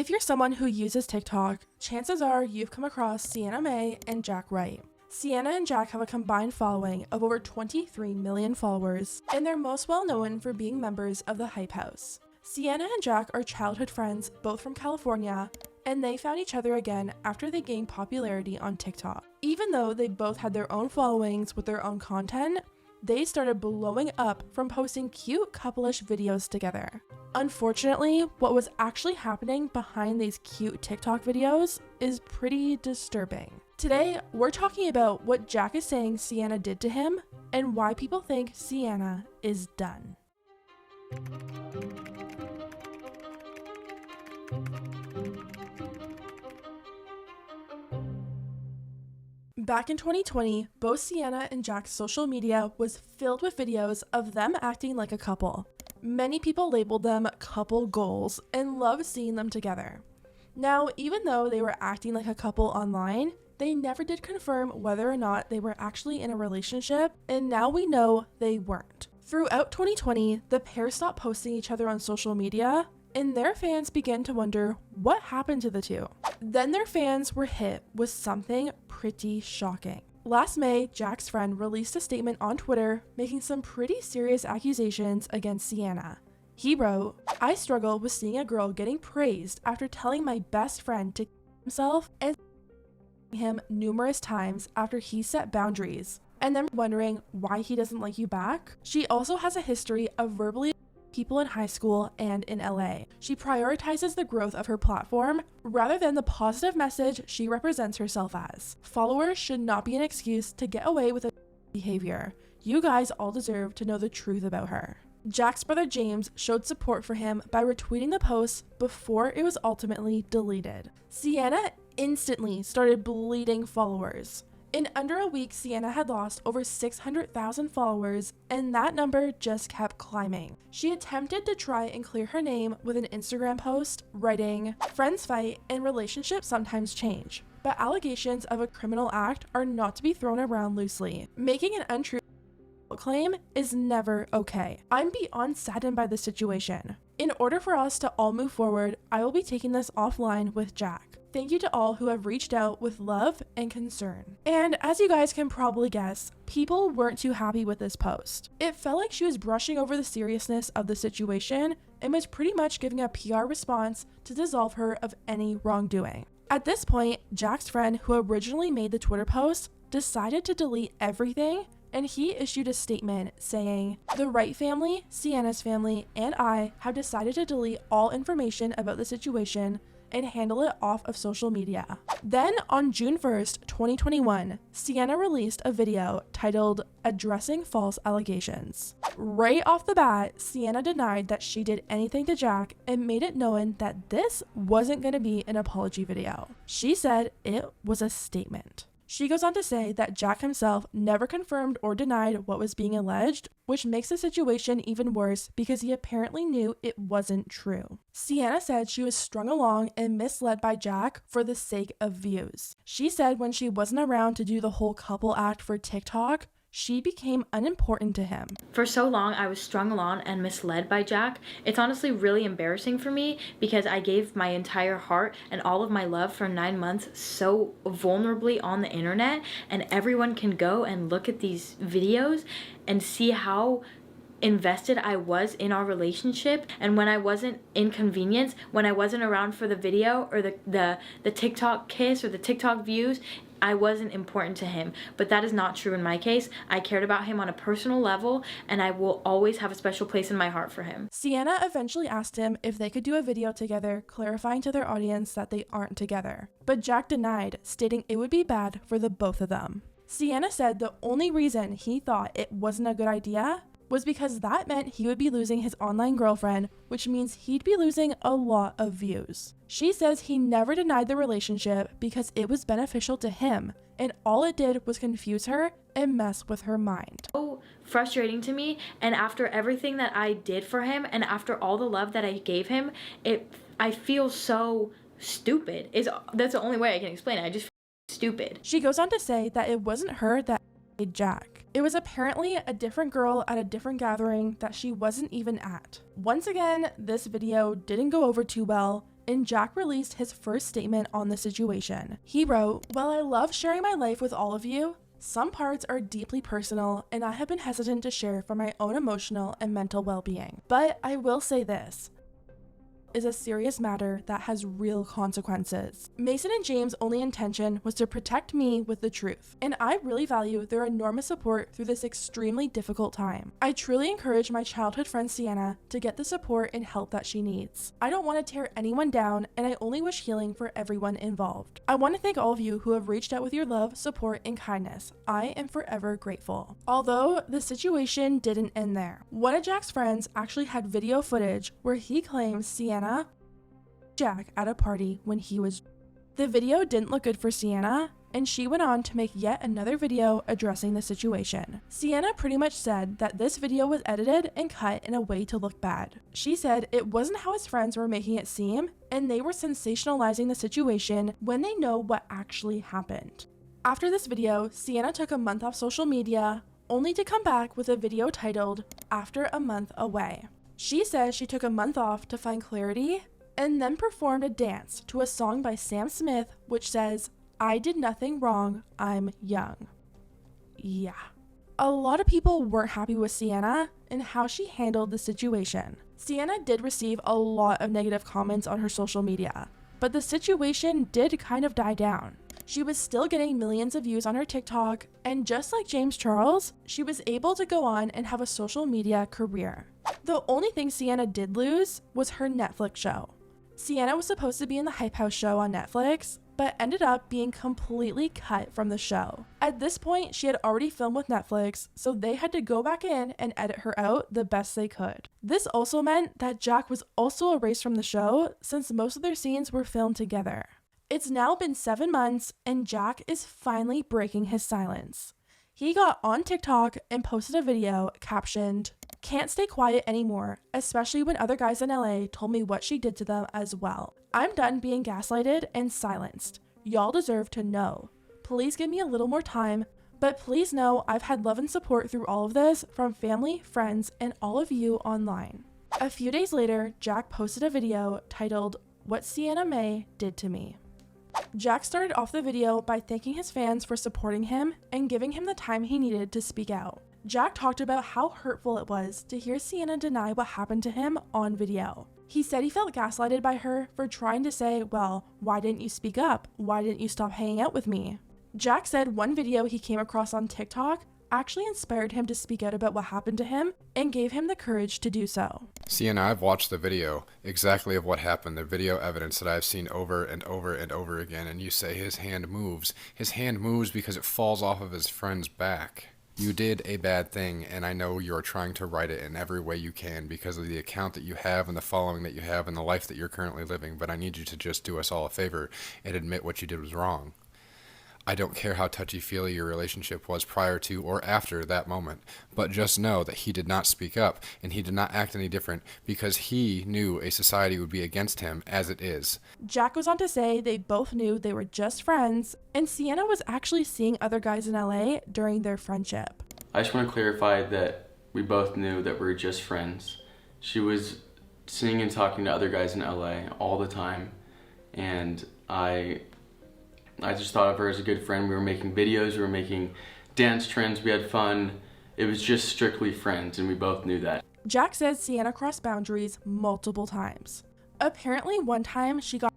If you're someone who uses TikTok, chances are you've come across Sienna Mae and Jack Wright. Sienna and Jack have a combined following of over 23 million followers, and they're most well known for being members of the Hype House. Sienna and Jack are childhood friends, both from California, and they found each other again after they gained popularity on TikTok. Even though they both had their own followings with their own content, they started blowing up from posting cute couple-ish videos together. Unfortunately, what was actually happening behind these cute TikTok videos is pretty disturbing. Today, we're talking about what Jack is saying Sienna did to him and why people think Sienna is done. Back in 2020, both Sienna and Jack's social media was filled with videos of them acting like a couple. Many people labeled them couple goals and loved seeing them together. Now, even though they were acting like a couple online, they never did confirm whether or not they were actually in a relationship, and now we know they weren't. Throughout 2020, the pair stopped posting each other on social media, and their fans began to wonder what happened to the two. Then their fans were hit with something pretty shocking. Last May, Jack's friend released a statement on Twitter making some pretty serious accusations against Sienna. He wrote, "I struggle with seeing a girl getting praised after telling my best friend to himself and him numerous times after he set boundaries, and then wondering why he doesn't like you back. She also has a history of verbally people in high school and in LA. She prioritizes the growth of her platform rather than the positive message she represents herself as. Followers should not be an excuse to get away with a behavior. You guys all deserve to know the truth about her." Jack's brother James showed support for him by retweeting the post before it was ultimately deleted. Sienna instantly started bleeding followers. In under a week, Sienna had lost over 600,000 followers, and that number just kept climbing. She attempted to try and clear her name with an Instagram post, writing, "Friends fight and relationships sometimes change, but allegations of a criminal act are not to be thrown around loosely. Making an untrue claim is never okay. I'm beyond saddened by the situation. In order for us to all move forward, I will be taking this offline with Jack. Thank you to all who have reached out with love and concern." And as you guys can probably guess, people weren't too happy with this post. It felt like she was brushing over the seriousness of the situation and was pretty much giving a PR response to dissolve her of any wrongdoing. At this point, Jack's friend, who originally made the Twitter post, decided to delete everything, and he issued a statement saying, "The Wright family, Sienna's family, and I have decided to delete all information about the situation and handle it off of social media." Then on June 1st, 2021, Sienna released a video titled "Addressing False Allegations." Right off the bat, Sienna denied that she did anything to Jack and made it known that this wasn't going to be an apology video. She said it was a statement. She goes on to say that Jack himself never confirmed or denied what was being alleged, which makes the situation even worse because he apparently knew it wasn't true. Sienna said she was strung along and misled by Jack for the sake of views. She said when she wasn't around to do the whole couple act for TikTok, she became unimportant to him. "For so long, I was strung along and misled by Jack. It's honestly really embarrassing for me because I gave my entire heart and all of my love for 9 months so vulnerably on the internet, and everyone can go and look at these videos and see how invested I was in our relationship. And when I wasn't inconvenienced, when I wasn't around for the video or the TikTok kiss or the TikTok views, I wasn't important to him. But that is not true in my case. I cared about him on a personal level, and I will always have a special place in my heart for him." Sienna eventually asked him if they could do a video together, clarifying to their audience that they aren't together. But Jack denied, stating it would be bad for the both of them. Sienna said the only reason he thought it wasn't a good idea was because that meant he would be losing his online girlfriend, which means he'd be losing a lot of views. She says he never denied the relationship because it was beneficial to him, and all it did was confuse her and mess with her mind. So frustrating to me, and after everything that I did for him and after all the love that I gave him, I feel so stupid. That's the only way I can explain it. I just feel stupid. She goes on to say that it wasn't her that made Jack. It was apparently a different girl at a different gathering that she wasn't even at. Once again, this video didn't go over too well, and Jack released his first statement on the situation. He wrote, "While I love sharing my life with all of you, some parts are deeply personal and I have been hesitant to share for my own emotional and mental well-being. But I will say this is a serious matter that has real consequences. Mason and James' only intention was to protect me with the truth, and I really value their enormous support through this extremely difficult time. I truly encourage my childhood friend Sienna to get the support and help that she needs. I don't want to tear anyone down, and I only wish healing for everyone involved. I want to thank all of you who have reached out with your love, support, and kindness. I am forever grateful." Although the situation didn't end there. One of Jack's friends actually had video footage where he claims Sienna Jack at a party when he was. The video didn't look good for Sienna, and she went on to make yet another video addressing the situation. Sienna pretty much said that this video was edited and cut in a way to look bad. She said it wasn't how his friends were making it seem, and they were sensationalizing the situation when they know what actually happened. After this video, Sienna took a month off social media, only to come back with a video titled "After a Month Away." She says she took a month off to find clarity and then performed a dance to a song by Sam Smith which says, "I did nothing wrong, I'm young." Yeah. A lot of people weren't happy with Sienna and how she handled the situation. Sienna did receive a lot of negative comments on her social media, but the situation did kind of die down. She was still getting millions of views on her TikTok, and just like James Charles, she was able to go on and have a social media career. The only thing Sienna did lose was her Netflix show. Sienna was supposed to be in the Hype House show on Netflix, but ended up being completely cut from the show. At this point, she had already filmed with Netflix, so they had to go back in and edit her out the best they could. This also meant that Jack was also erased from the show since most of their scenes were filmed together. It's now been 7 months, and Jack is finally breaking his silence. He got on TikTok and posted a video captioned, "Can't stay quiet anymore, especially when other guys in LA told me what she did to them as well. I'm done being gaslighted and silenced. Y'all deserve to know. Please give me a little more time, but please know I've had love and support through all of this from family, friends, and all of you online." A few days later, Jack posted a video titled, "What Sienna Mae Did to Me." Jack started off the video by thanking his fans for supporting him and giving him the time he needed to speak out. Jack talked about how hurtful it was to hear Sienna deny what happened to him on video. He said he felt gaslighted by her for trying to say, "Well, why didn't you speak up? Why didn't you stop hanging out with me?" Jack said one video he came across on TikTok actually inspired him to speak out about what happened to him and gave him the courage to do so. Sienna, I've watched the video exactly of what happened, the video evidence that I've seen over and over and over again, and you say his hand moves. His hand moves because it falls off of his friend's back. You did a bad thing, and I know you're trying to right it in every way you can because of the account that you have and the following that you have and the life that you're currently living, but I need you to just do us all a favor and admit what you did was wrong. I don't care how touchy-feely your relationship was prior to or after that moment, but just know that he did not speak up, and he did not act any different because he knew a society would be against him as it is. Jack goes on to say they both knew they were just friends, and Sienna was actually seeing other guys in LA during their friendship. I just want to clarify that we both knew that we were just friends. She was seeing and talking to other guys in LA all the time, and I just thought of her as a good friend. We were making videos, we were making dance trends, we had fun. It was just strictly friends, and we both knew that. Jack says Sienna crossed boundaries multiple times. Apparently one time she got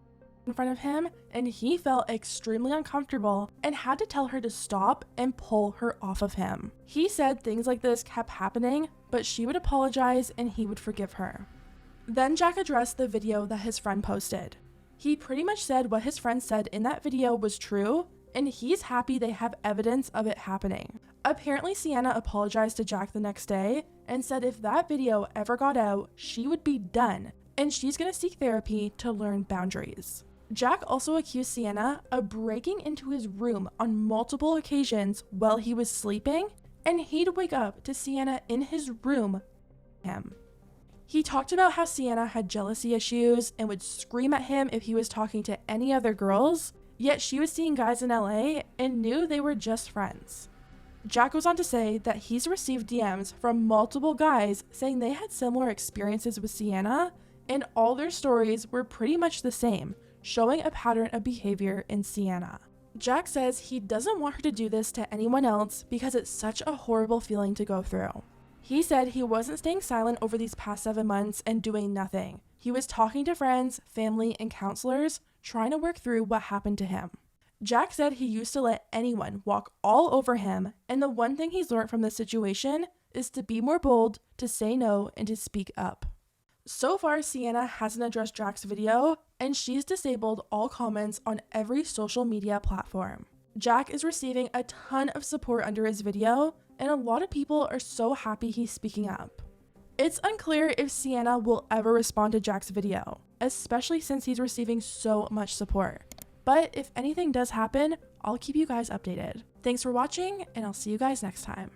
in front of him and he felt extremely uncomfortable and had to tell her to stop and pull her off of him. He said things like this kept happening, but she would apologize and he would forgive her. Then Jack addressed the video that his friend posted. He pretty much said what his friend said in that video was true, and he's happy they have evidence of it happening. Apparently Sienna apologized to Jack the next day and said if that video ever got out, she would be done, and she's gonna seek therapy to learn boundaries. Jack also accused Sienna of breaking into his room on multiple occasions while he was sleeping, and he'd wake up to Sienna in his room him. He talked about how Sienna had jealousy issues and would scream at him if he was talking to any other girls, yet she was seeing guys in LA and knew they were just friends. Jack goes on to say that he's received DMs from multiple guys saying they had similar experiences with Sienna and all their stories were pretty much the same, showing a pattern of behavior in Sienna. Jack says he doesn't want her to do this to anyone else because it's such a horrible feeling to go through. He said he wasn't staying silent over these past 7 months and doing nothing. He was talking to friends, family, and counselors, trying to work through what happened to him. Jack said he used to let anyone walk all over him, and the one thing he's learned from this situation is to be more bold, to say no, and to speak up. So far, Sienna hasn't addressed Jack's video, and she's disabled all comments on every social media platform. Jack is receiving a ton of support under his video, and a lot of people are so happy he's speaking up. It's unclear if Sienna will ever respond to Jack's video, especially since he's receiving so much support. But if anything does happen, I'll keep you guys updated. Thanks for watching, and I'll see you guys next time.